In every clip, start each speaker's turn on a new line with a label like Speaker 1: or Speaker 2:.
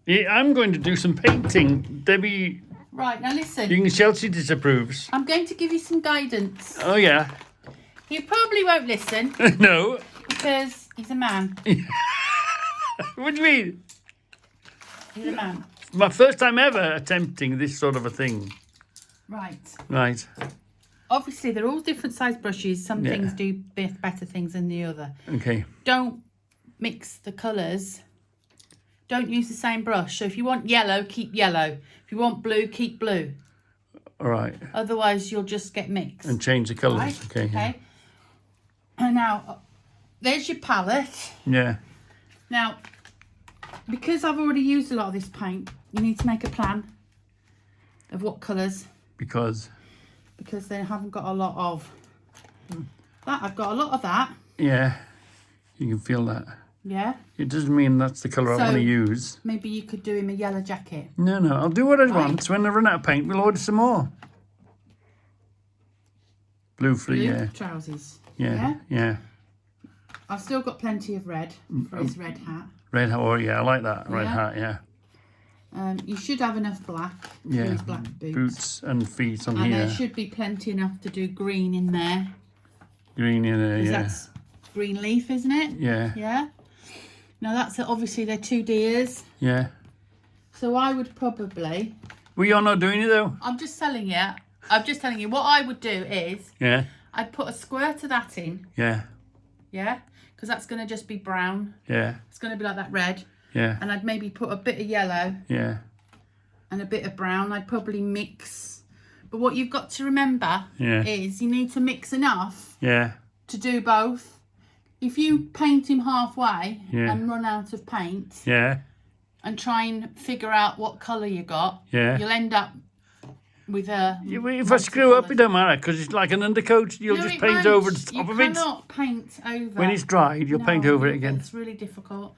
Speaker 1: Yeah, I'm going to do some painting. Debbie,
Speaker 2: Right, now listen.
Speaker 1: Chelsea disapproves.
Speaker 2: I'm going to give you some guidance.
Speaker 1: Oh, yeah.
Speaker 2: He probably won't listen
Speaker 1: No.
Speaker 2: because he's a man.
Speaker 1: What do you mean?
Speaker 2: He's a man.
Speaker 1: My first time ever attempting this sort of a thing.
Speaker 2: Right.
Speaker 1: Right.
Speaker 2: Obviously, they're all different size brushes. Some
Speaker 1: Yeah.
Speaker 2: things do better things than the other.
Speaker 1: Okay.
Speaker 2: Don't mix the colours. Don't use the same brush. So if you want yellow, keep yellow. If you want blue, keep blue.
Speaker 1: All right.
Speaker 2: Otherwise, you'll just get mixed.
Speaker 1: And change the colours.
Speaker 2: Right?
Speaker 1: Okay.
Speaker 2: Okay. And now, there's your palette.
Speaker 1: Yeah.
Speaker 2: Now, because I've already used a lot of this paint, you need to make a plan of what colours.
Speaker 1: Because
Speaker 2: They haven't got a lot of that. I've got a lot of that.
Speaker 1: yeah, you can feel that.
Speaker 2: Yeah.
Speaker 1: It doesn't mean that's the colour I want to use.
Speaker 2: Maybe you could do him a yellow jacket.
Speaker 1: No, I'll do what I
Speaker 2: Right.
Speaker 1: want. So when I run out of paint, we'll order some more. Blue for
Speaker 2: Blue trousers.
Speaker 1: Yeah.
Speaker 2: I've still got plenty of red for his red hat.
Speaker 1: Red hat, oh yeah, I like that. Red
Speaker 2: Yeah.
Speaker 1: hat, yeah.
Speaker 2: You should have enough black for
Speaker 1: Yeah.
Speaker 2: his black boots.
Speaker 1: And feet on
Speaker 2: And
Speaker 1: here.
Speaker 2: there should be plenty enough to do green in there.
Speaker 1: Green in there,
Speaker 2: 'Cause
Speaker 1: yeah.
Speaker 2: that's green leaf, isn't it?
Speaker 1: Yeah.
Speaker 2: Yeah. Now that's obviously they're 2 deers.
Speaker 1: Yeah.
Speaker 2: So I would probably.
Speaker 1: Well, you're not doing it though.
Speaker 2: I'm just telling you. What I would do is
Speaker 1: Yeah.
Speaker 2: I'd put a squirt of that in.
Speaker 1: Yeah.
Speaker 2: Yeah. Because that's going to just be brown.
Speaker 1: Yeah.
Speaker 2: It's going to be like that red.
Speaker 1: Yeah.
Speaker 2: And I'd maybe put a bit of yellow
Speaker 1: Yeah.
Speaker 2: and a bit of brown. I'd probably mix. But what you've got to remember
Speaker 1: Yeah.
Speaker 2: is you need to mix enough
Speaker 1: Yeah.
Speaker 2: to do both. If you paint him halfway
Speaker 1: Yeah.
Speaker 2: and run out of paint
Speaker 1: Yeah.
Speaker 2: and try and figure out what colour you got,
Speaker 1: Yeah.
Speaker 2: you'll end up with a...
Speaker 1: If I screw up, it don't matter because it's like an undercoat. You'll
Speaker 2: No,
Speaker 1: just
Speaker 2: it
Speaker 1: paint
Speaker 2: won't.
Speaker 1: over the top
Speaker 2: you
Speaker 1: of it.
Speaker 2: You cannot paint over.
Speaker 1: When it's dried, you'll paint over it again.
Speaker 2: It's really difficult.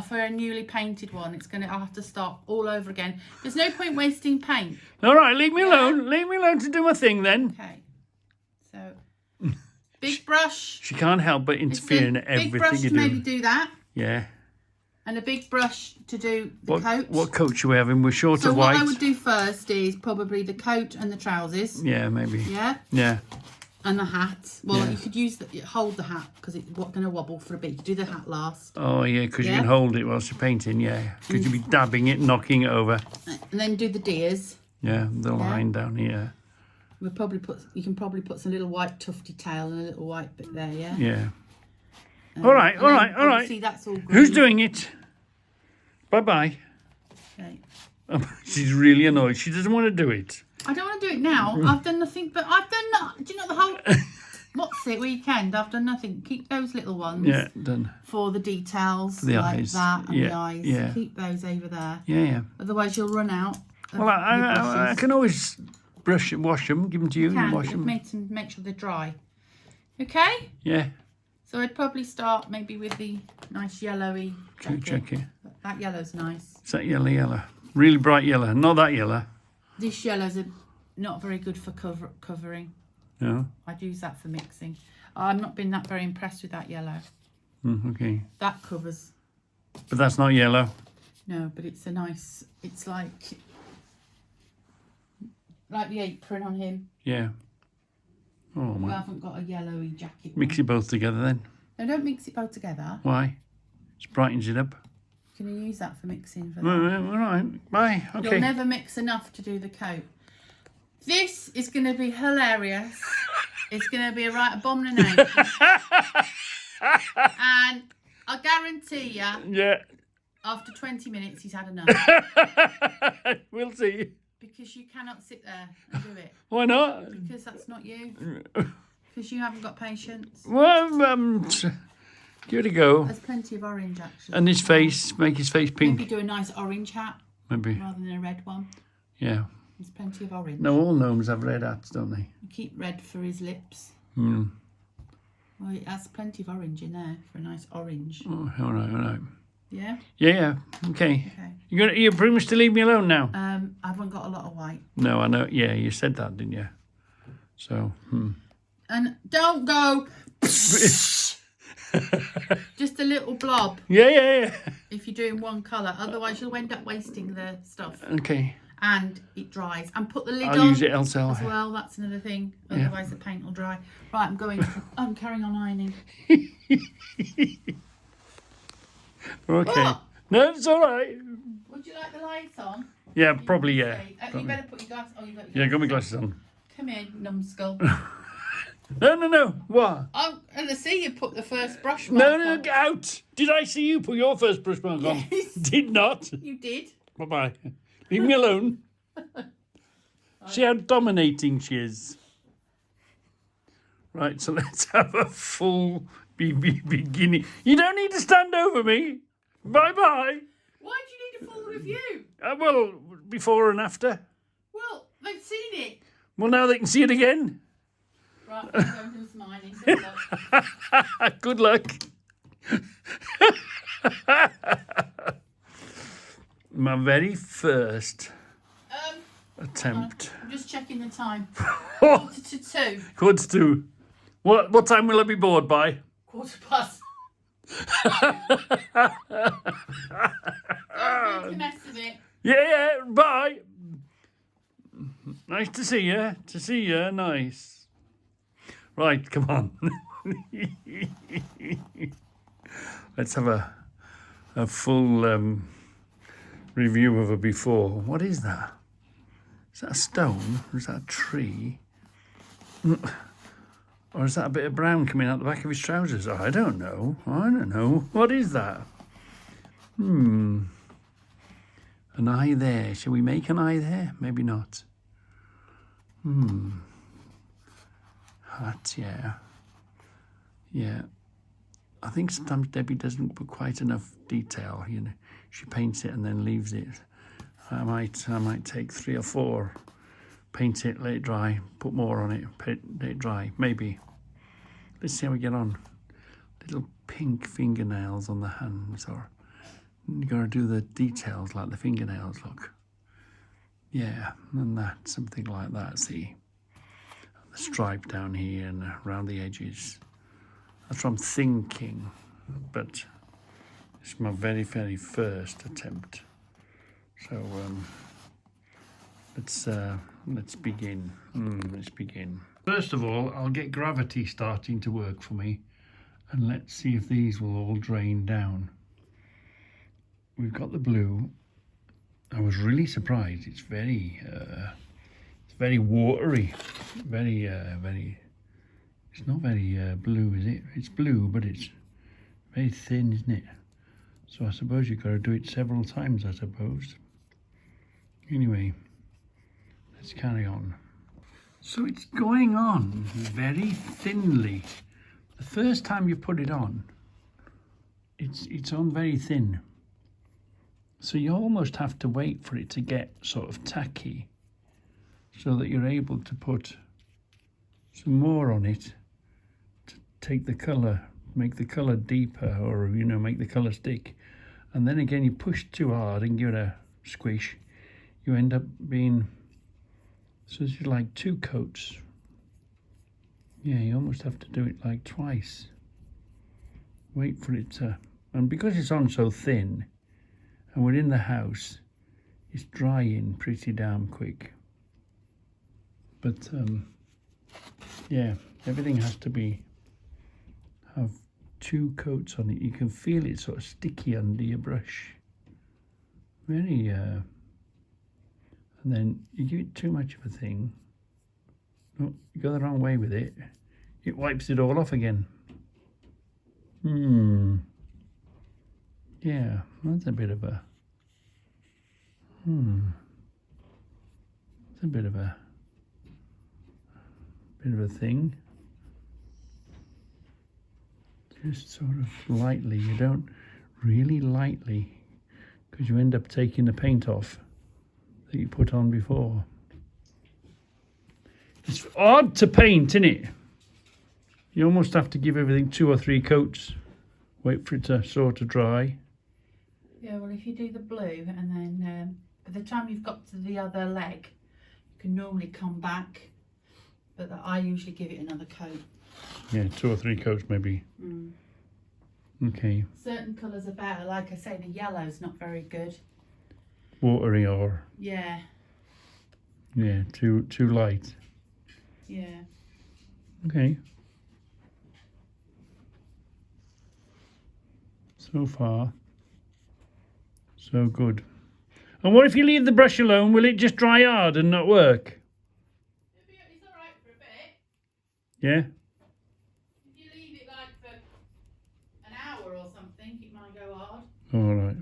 Speaker 2: For a newly painted one, I'll have to start all over again. There's no point wasting paint.
Speaker 1: All right, leave me alone. Leave me alone to do my thing then.
Speaker 2: Okay. So, big brush.
Speaker 1: She can't help but interfere in
Speaker 2: Big
Speaker 1: everything
Speaker 2: brush
Speaker 1: you
Speaker 2: to maybe
Speaker 1: do.
Speaker 2: do that.
Speaker 1: Yeah.
Speaker 2: And a big brush to do the coat.
Speaker 1: What coat should we have? We're short
Speaker 2: So
Speaker 1: of
Speaker 2: what
Speaker 1: white.
Speaker 2: I would do first is probably the coat and the trousers.
Speaker 1: Yeah, maybe.
Speaker 2: Yeah.
Speaker 1: Yeah.
Speaker 2: And the hat. Well,
Speaker 1: Yeah.
Speaker 2: you could hold the hat because it's going to wobble for a bit. Do the hat last.
Speaker 1: Oh, yeah, because you
Speaker 2: Yeah.
Speaker 1: can hold it whilst you're painting, yeah. Because you'll be dabbing it, knocking it over.
Speaker 2: And then do the deers.
Speaker 1: Yeah, the line down here.
Speaker 2: You can probably put some little white tufty tail and a little white bit there, yeah?
Speaker 1: Yeah. All right.
Speaker 2: Obviously that's all green.
Speaker 1: Who's doing it? Bye-bye.
Speaker 2: Okay.
Speaker 1: She's really annoyed. She doesn't want to do it.
Speaker 2: I don't want to do it now. I've done nothing, but I've done do you know the whole what's it weekend? I've done nothing. Keep those little ones.
Speaker 1: Yeah, done.
Speaker 2: For the details,
Speaker 1: The
Speaker 2: like
Speaker 1: eyes.
Speaker 2: that, and the
Speaker 1: Yeah,
Speaker 2: eyes.
Speaker 1: yeah.
Speaker 2: Keep those over there.
Speaker 1: Yeah.
Speaker 2: Otherwise, you'll run out. Of
Speaker 1: Well, I
Speaker 2: brushes.
Speaker 1: can always wash them, give them to you, and wash them.
Speaker 2: Make sure they're dry. Okay.
Speaker 1: Yeah.
Speaker 2: So I'd probably start maybe with the nice yellowy jacket.
Speaker 1: Check it.
Speaker 2: That yellow's nice.
Speaker 1: Is that yellow? Really bright yellow. Not that yellow.
Speaker 2: This yellow's not very good for covering.
Speaker 1: No.
Speaker 2: I'd use that for mixing. I've not been that very impressed with that yellow.
Speaker 1: Okay.
Speaker 2: That covers.
Speaker 1: But that's not yellow.
Speaker 2: No, but it's it's like the apron on him.
Speaker 1: Yeah. Oh,
Speaker 2: You
Speaker 1: well.
Speaker 2: haven't got a yellowy jacket.
Speaker 1: Mix it both together then.
Speaker 2: No, don't mix it both together.
Speaker 1: Why? It brightens it up.
Speaker 2: Can you use that for mixing? For
Speaker 1: All
Speaker 2: that?
Speaker 1: right. Bye. Okay.
Speaker 2: You'll never mix enough to do the coat. This is going to be hilarious. It's going to be a right abomination. And I guarantee you,
Speaker 1: Yeah.
Speaker 2: after 20 minutes, he's had enough.
Speaker 1: We'll see.
Speaker 2: Because you cannot sit there and do it.
Speaker 1: Why not?
Speaker 2: Because that's not you. Because you haven't got patience.
Speaker 1: Well, give it a go.
Speaker 2: There's plenty of orange, actually.
Speaker 1: And his face, make his face pink.
Speaker 2: Maybe do a nice orange hat
Speaker 1: Maybe.
Speaker 2: rather than a red one.
Speaker 1: Yeah.
Speaker 2: There's plenty of orange.
Speaker 1: No, all gnomes have red hats, don't they?
Speaker 2: You keep red for his lips.
Speaker 1: Mm.
Speaker 2: Well, it has plenty of orange in there for a nice orange.
Speaker 1: Oh, all right.
Speaker 2: Yeah?
Speaker 1: Yeah. Okay.
Speaker 2: Okay.
Speaker 1: You promised to leave me alone now.
Speaker 2: I haven't got a lot of white.
Speaker 1: No, I know. Yeah, you said that, didn't you? So.
Speaker 2: And don't go. Just a little blob.
Speaker 1: Yeah.
Speaker 2: if you're doing one colour. Otherwise, you'll end up wasting the stuff.
Speaker 1: Okay.
Speaker 2: And it dries. And put the lid
Speaker 1: I'll
Speaker 2: on
Speaker 1: use it elsewhere.
Speaker 2: as well. That's another thing.
Speaker 1: Yeah.
Speaker 2: Otherwise, the paint will dry. Right, I'm carrying on ironing.
Speaker 1: Okay.
Speaker 2: What?
Speaker 1: No, it's all right.
Speaker 2: Would you like the lights on?
Speaker 1: Yeah, probably, yeah.
Speaker 2: You better put your glasses on. Oh, you got your
Speaker 1: Yeah, got my
Speaker 2: glasses
Speaker 1: glasses on.
Speaker 2: Come in, numbskull.
Speaker 1: No. What?
Speaker 2: Oh, and I see you put the first brush
Speaker 1: No,
Speaker 2: mark on.
Speaker 1: get out. Did I see you put your first brush mark on?
Speaker 2: Yes.
Speaker 1: Did not.
Speaker 2: You did.
Speaker 1: Bye-bye. Leave me alone. See how dominating she is. Right, so let's have a full beginning. You don't need to stand over me. Bye-bye.
Speaker 2: Why do you need a full review?
Speaker 1: Well, before and after.
Speaker 2: Well, they've seen it.
Speaker 1: Well, now they can see it again.
Speaker 2: Right, I'm going to do some ironing. Good luck.
Speaker 1: Good luck. My very first attempt.
Speaker 2: I'm just checking the time.
Speaker 1: Oh,
Speaker 2: 1:45.
Speaker 1: quarter to. What time will I be bored by?
Speaker 2: 1:15. Don't make a mess of it.
Speaker 1: Yeah, bye. Nice to see you. Nice. Right, come on. Let's have a full review of a before. What is that? Is that a stone? Or is that a tree? Or is that a bit of brown coming out the back of his trousers? I don't know. What is that? An eye there. Shall we make an eye there? Maybe not. Hat, yeah. Yeah. I think sometimes Debbie doesn't put quite enough detail, you know. She paints it and then leaves it. I might take 3 or 4, paint it, let it dry, put more on it, let it dry, maybe. Let's see how we get on. Little pink fingernails on the hands, or you got to do the details like the fingernails, look. Yeah, and that, something like that, see. The stripe down here and around the edges. That's what I'm thinking, but it's my very, very first attempt. So let's begin. Let's begin. First of all, I'll get gravity starting to work for me, and let's see if these will all drain down. We've got the blue. I was really surprised. It's very watery. Very. It's not very blue, is it? It's blue, but it's very thin, isn't it? So I suppose you've got to do it several times, I suppose. Anyway, let's carry on. So it's going on very thinly. The first time you put it on, it's on very thin. So you almost have to wait for it to get sort of tacky so that you're able to put some more on it to take the colour, make the colour deeper, or, you know, make the colour stick. And then again, you push too hard and give it a squish, you end up being, so it's like 2 coats. Yeah, you almost have to do it like twice. Wait for it to, and because it's on so thin and we're in the house, it's drying pretty damn quick. But yeah, everything has to have 2 coats on it. You can feel it sort of sticky under your brush. Very and then you give it too much of a thing. Oh, you go the wrong way with it. It wipes it all off again. Yeah, that's a bit of a. It's a bit of a thing. Just sort of lightly. You don't really lightly, because you end up taking the paint off that you put on before. It's odd to paint, isn't it? You almost have to give everything 2 or 3 coats. Wait for it to sort of dry.
Speaker 2: Yeah, well, if you do the blue and then by the time you've got to the other leg, you can normally come back. But I usually give it another coat.
Speaker 1: Yeah, 2 or 3 coats maybe. Okay.
Speaker 2: Certain colours are better. Like I say, the yellow's not very good.
Speaker 1: Watery or
Speaker 2: Yeah.
Speaker 1: yeah, too light.
Speaker 2: Yeah.
Speaker 1: Okay. So far, so good. And what if you leave the brush alone? Will it just dry hard and not work?
Speaker 2: It's alright for a bit.
Speaker 1: Yeah?
Speaker 2: If you leave it like for an hour or something, it might go hard.
Speaker 1: All right.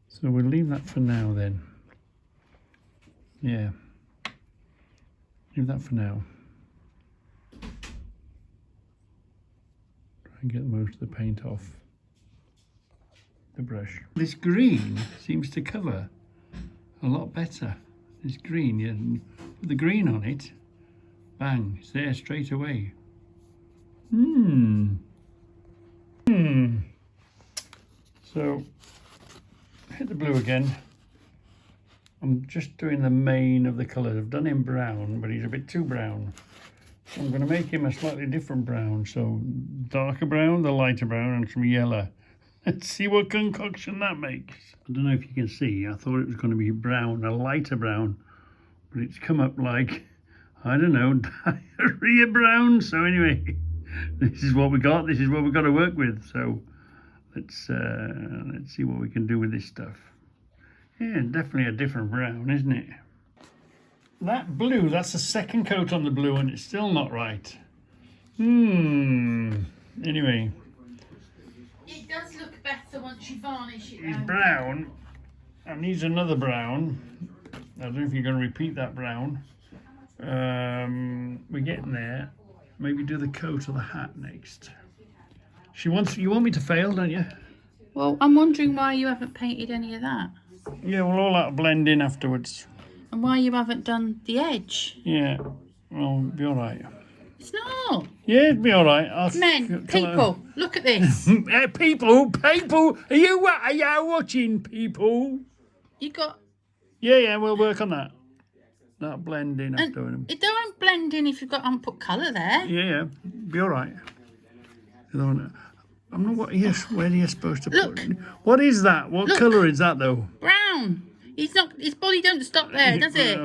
Speaker 1: So we'll leave that for now then. Yeah. Leave that for now. Try and get most of the paint off the brush. This green seems to cover a lot better. This green, you put the green on it, bang, it's there straight away. So, hit the blue again. I'm just doing the main of the colours. I've done him brown, but he's a bit too brown. So I'm going to make him a slightly different brown. So darker brown, the lighter brown, and some yellow. Let's see what concoction that makes. I don't know if you can see. I thought it was going to be brown, a lighter brown, but it's come up like, I don't know, diarrhea brown. So anyway, this is what we got. This is what we've got to work with. So let's see what we can do with this stuff. Yeah, definitely a different brown, isn't it? That blue, that's the second coat on the blue and it's still not right. Anyway.
Speaker 2: It does look better once you varnish it.
Speaker 1: It's brown and needs another brown. I don't know if you're going to repeat that brown. We're getting there. Maybe do the coat or the hat next. You want me to fail, don't you?
Speaker 2: Well, I'm wondering why you haven't painted any of that.
Speaker 1: Yeah, well, all that'll blend in afterwards.
Speaker 2: And why you haven't done the edge.
Speaker 1: Yeah, well, it'll be all right.
Speaker 2: It's not.
Speaker 1: Yeah, it'll be all right.
Speaker 2: Men, people, look at this.
Speaker 1: People, are you watching, people?
Speaker 2: You got...
Speaker 1: Yeah, we'll work on that. That'll blend in after them.
Speaker 2: It don't blend in if you've got unput colour there.
Speaker 1: Yeah, be all right. I'm not what yes. Where are you supposed to put it? What is that? What colour is that though?
Speaker 2: Brown. He's not. His body don't stop there, does it?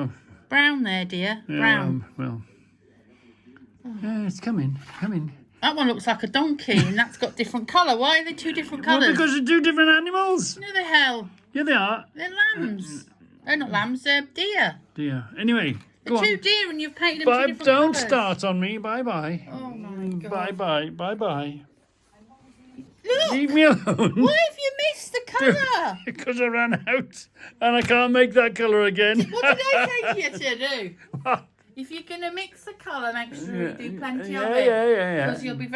Speaker 2: Brown there, dear.
Speaker 1: Yeah,
Speaker 2: Brown.
Speaker 1: Well. Yeah, it's coming.
Speaker 2: That one looks like a donkey, and that's got different colour. Why are they two different colours?
Speaker 1: Well, because they're two different animals.
Speaker 2: No, the hell.
Speaker 1: Yeah, they are.
Speaker 2: They're lambs. They're not lambs. They're deer.
Speaker 1: Dear. Anyway,
Speaker 2: they're
Speaker 1: go
Speaker 2: two
Speaker 1: on.
Speaker 2: deer, and you've painted them two different
Speaker 1: Don't
Speaker 2: colours.
Speaker 1: start on me. Bye.
Speaker 2: Oh my god.
Speaker 1: Bye.
Speaker 2: Look.
Speaker 1: Leave me alone.
Speaker 2: Why have you missed the colour?
Speaker 1: Because I ran out and I can't make that colour again.
Speaker 2: What did I say to you to do?
Speaker 1: What?
Speaker 2: If you're going to mix the colour, make sure you do plenty of
Speaker 1: Yeah.
Speaker 2: it. Because you'll be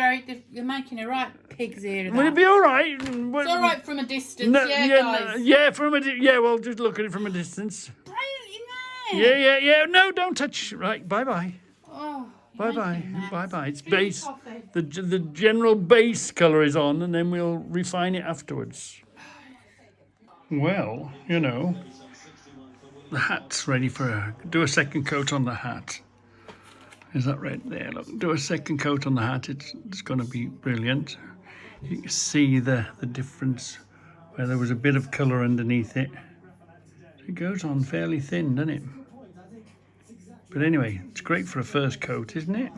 Speaker 2: you're making a right pig's ear of that.
Speaker 1: Will it be all right?
Speaker 2: It's all right from a distance,
Speaker 1: No,
Speaker 2: guys.
Speaker 1: Well, just look at it from a distance.
Speaker 2: Right in there.
Speaker 1: Yeah. No, don't touch. Right, bye.
Speaker 2: Oh,
Speaker 1: Bye. It's
Speaker 2: Drink
Speaker 1: base.
Speaker 2: coffee.
Speaker 1: The general base colour is on, and then we'll refine it afterwards. Well, the hat's ready for do a second coat on the hat. Is that right there? Look, do a second coat on the hat. It's going to be brilliant. You can see the difference where there was a bit of colour underneath it. It goes on fairly thin, doesn't it? But anyway, it's great for a first coat, isn't it?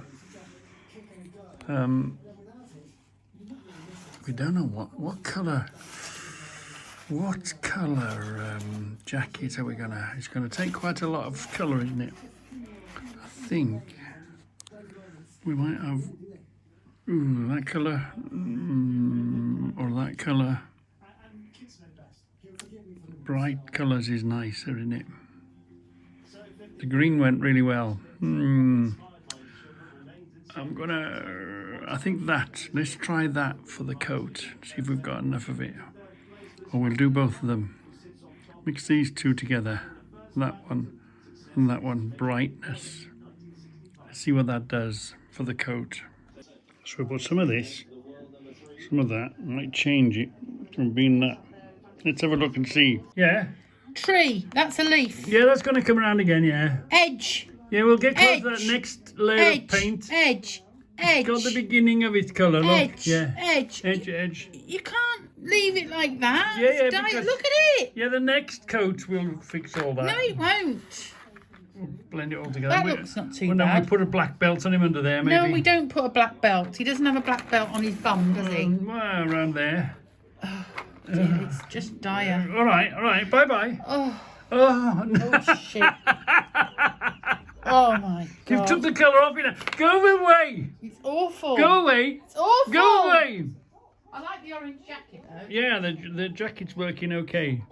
Speaker 1: We don't know what colour jacket are we gonna? It's gonna take quite a lot of colour, isn't it? I think we might have that colour or that colour. Bright colours is nicer, isn't it? The green went really well. I think let's try that for the coat. See if we've got enough of it. Or we'll do both of them. Mix these two together. That one and that one. Brightness. Let's see what that does for the coat. So we'll put some of this, some of that. I might change it from being that. Let's have a look and see. Yeah.
Speaker 2: Tree. That's a leaf.
Speaker 1: Yeah, that's going to come around again, yeah.
Speaker 2: Edge.
Speaker 1: Yeah, we'll get close to
Speaker 2: Edge.
Speaker 1: that next layer of paint.
Speaker 2: Edge. edge.
Speaker 1: Got the beginning of its colour. Look.
Speaker 2: Edge.
Speaker 1: Yeah.
Speaker 2: Edge.
Speaker 1: Edge.
Speaker 2: You can't leave it like that.
Speaker 1: Yeah,
Speaker 2: It's
Speaker 1: because-
Speaker 2: look at it.
Speaker 1: Yeah, the next coat will fix all that.
Speaker 2: No, it won't.
Speaker 1: Blend it all together.
Speaker 2: That looks not too
Speaker 1: Well, then
Speaker 2: bad.
Speaker 1: we put a black belt on him under there, maybe.
Speaker 2: No, we don't put a black belt. He doesn't have a black belt on his bum, does he?
Speaker 1: Well, around there.
Speaker 2: Dear, it's just dire.
Speaker 1: All right. Bye-bye.
Speaker 2: Oh,
Speaker 1: Oh, no.
Speaker 2: oh shit. Oh my God.
Speaker 1: You've took the colour off it now. Go away.
Speaker 2: It's awful.
Speaker 1: Go away.
Speaker 2: It's awful.
Speaker 1: Go away.
Speaker 2: I like the orange jacket though.
Speaker 1: Yeah, the jacket's working okay.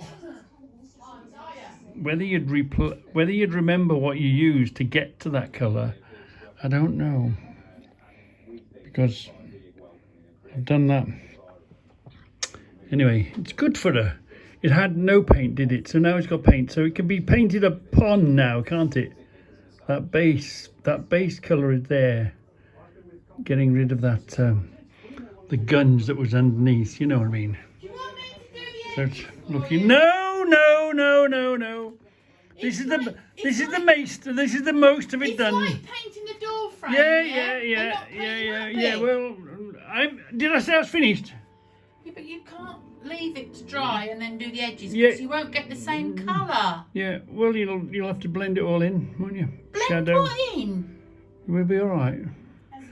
Speaker 1: Whether you'd remember what you used to get to that colour, I don't know. Because I've done that. Anyway, it's good for her. It had no paint, did it? So now it's got paint. So it can be painted upon now, can't it? That base colour is there. Getting rid of that, the gunge that was underneath. You know what I mean?
Speaker 2: Do you want me to do the
Speaker 1: So
Speaker 2: edges
Speaker 1: it's
Speaker 2: for
Speaker 1: looking.
Speaker 2: you?
Speaker 1: No. This is the most of it
Speaker 2: It's
Speaker 1: done.
Speaker 2: like painting the door frame.
Speaker 1: Yeah. Well, did I say I was finished?
Speaker 2: Yeah, but you can't leave it to dry and then do the edges
Speaker 1: Yeah.
Speaker 2: because you won't get the same colour.
Speaker 1: Yeah. Well, you'll have to blend it all in, won't you?
Speaker 2: Blend
Speaker 1: Shadow.
Speaker 2: what in?
Speaker 1: We'll be all right.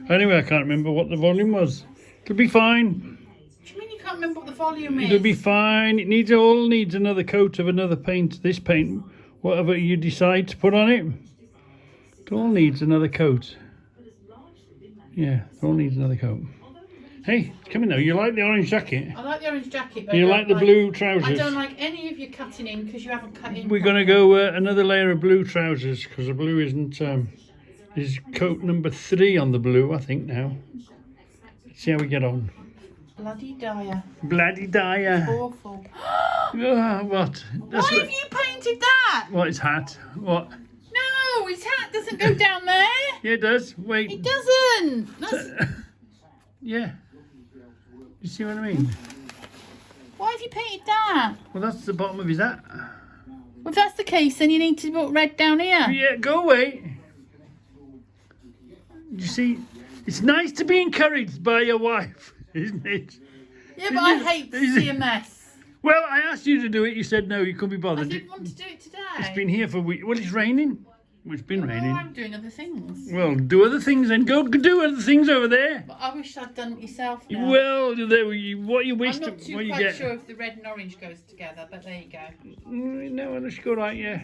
Speaker 1: Anyway, I can't remember what the volume was. It'll be fine.
Speaker 2: What do you mean you can't remember what the volume is?
Speaker 1: It'll be fine. It all needs another coat of another paint. This paint, whatever you decide to put on it, it all needs another coat. Yeah, it all needs another coat. Hey, come in now. You like the orange jacket?
Speaker 2: I like the orange jacket, but
Speaker 1: You
Speaker 2: I
Speaker 1: like
Speaker 2: don't
Speaker 1: the blue
Speaker 2: I
Speaker 1: trousers?
Speaker 2: don't like any of your cutting in because you haven't cut in.
Speaker 1: We're going to go another layer of blue trousers because the blue isn't. Is coat number 3 on the blue, I think now. Let's see how we get on.
Speaker 2: Bloody dire.
Speaker 1: Bloody dire.
Speaker 2: Awful.
Speaker 1: What?
Speaker 2: Why have you painted that?
Speaker 1: What, his hat? What?
Speaker 2: No, his hat doesn't go down there.
Speaker 1: Yeah, it does. Wait.
Speaker 2: It doesn't. That's...
Speaker 1: Yeah. You see what I mean?
Speaker 2: Why have you painted that?
Speaker 1: Well, that's the bottom of his hat.
Speaker 2: Well, if that's the case, then you need to put red down here.
Speaker 1: Yeah, go away. You see, it's nice to be encouraged by your wife, isn't it?
Speaker 2: Yeah, but I hate to see a mess.
Speaker 1: Well, I asked you to do it. You said no, you couldn't be
Speaker 2: I
Speaker 1: bothered.
Speaker 2: didn't want to do it today.
Speaker 1: It's been here for weeks. Well, it's raining. Well, it's been
Speaker 2: Oh,
Speaker 1: raining.
Speaker 2: I'm doing other things.
Speaker 1: Well, do other things then. Go do other things over there.
Speaker 2: But I wish I'd done it yourself now.
Speaker 1: Well, what you wish
Speaker 2: I'm
Speaker 1: to,
Speaker 2: not too
Speaker 1: what you
Speaker 2: quite
Speaker 1: get.
Speaker 2: sure if the red and orange goes together, but there you go.
Speaker 1: No, well, that's good, right? Yeah,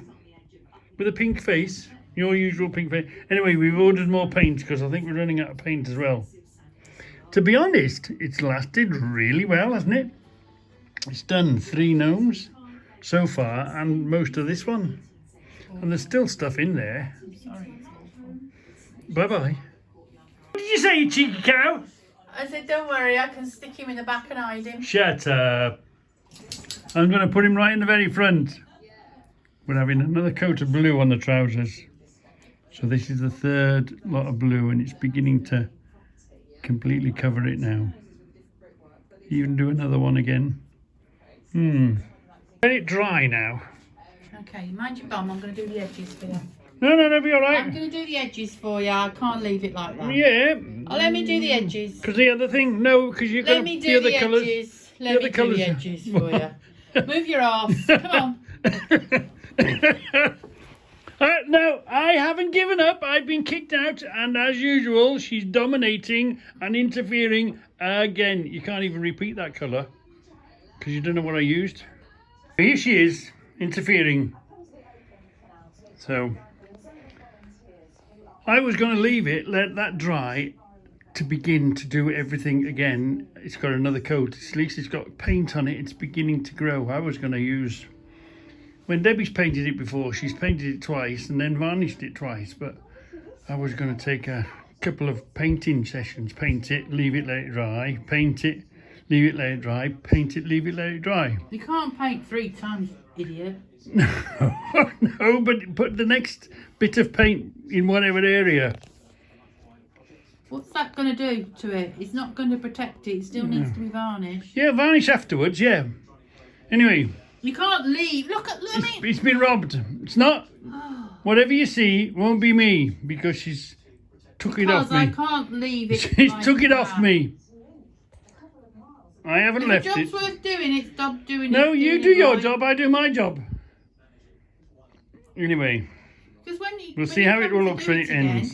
Speaker 1: with a pink face, your usual pink face. Anyway, we've ordered more paint because I think we're running out of paint as well. To be honest, it's lasted really well, hasn't it? It's done 3 gnomes so far, and most of this one. And there's still stuff in there.
Speaker 2: I'm sorry, it's awful.
Speaker 1: Bye-bye. What did you say, you cheeky cow?
Speaker 2: I said, don't worry, I can stick him in the back and hide him.
Speaker 1: Shut up. I'm going to put him right in the very front. We're having another coat of blue on the trousers. So this is the 3rd lot of blue, and it's beginning to completely cover it now. Even do another one again. Let it dry now.
Speaker 2: Okay, mind your bum, I'm going to do the edges for you.
Speaker 1: No, be all
Speaker 2: I'm
Speaker 1: right.
Speaker 2: going to do the edges for you. I can't leave it like that.
Speaker 1: Yeah.
Speaker 2: Oh, let me do the edges.
Speaker 1: Because the other thing, no, because you're
Speaker 2: Let
Speaker 1: going
Speaker 2: me
Speaker 1: to
Speaker 2: do
Speaker 1: the
Speaker 2: the
Speaker 1: other colours.
Speaker 2: edges. Let me do the edges for you. Move your arse. Come on.
Speaker 1: No, I haven't given up. I've been kicked out, and as usual, she's dominating and interfering again. You can't even repeat that colour because you don't know what I used. Here she is, interfering. So I was going to leave it, let that dry, to begin to do everything again. It's got another coat. At least it's got paint on it. It's beginning to grow. I was going to use... When Debbie's painted it before, she's painted it twice and then varnished it twice, but I was going to take a couple of painting sessions. Paint it, leave it, let it dry. Paint it, leave it, let it dry. Paint it, leave it, let it dry.
Speaker 2: You can't paint 3 times, idiot.
Speaker 1: No, but put the next bit of paint in whatever area.
Speaker 2: What's that going to do to it? It's not going to protect it. It still needs to be varnished.
Speaker 1: Yeah, varnish afterwards, yeah. Anyway,
Speaker 2: You can't leave. Look at me.
Speaker 1: it's been robbed. It's not. Whatever you see won't be me because she's took it off
Speaker 2: Because I
Speaker 1: me.
Speaker 2: can't leave it.
Speaker 1: She's
Speaker 2: like
Speaker 1: took it
Speaker 2: that.
Speaker 1: off me. I haven't
Speaker 2: If
Speaker 1: left
Speaker 2: a job's
Speaker 1: it.
Speaker 2: worth doing it, stop doing it.
Speaker 1: No, you
Speaker 2: doing
Speaker 1: do
Speaker 2: it
Speaker 1: your
Speaker 2: right.
Speaker 1: job, I do my job. Anyway,
Speaker 2: Because when you,
Speaker 1: we'll
Speaker 2: when
Speaker 1: see
Speaker 2: you
Speaker 1: how it
Speaker 2: come
Speaker 1: all
Speaker 2: to
Speaker 1: looks
Speaker 2: do
Speaker 1: when
Speaker 2: it
Speaker 1: it
Speaker 2: again,
Speaker 1: ends.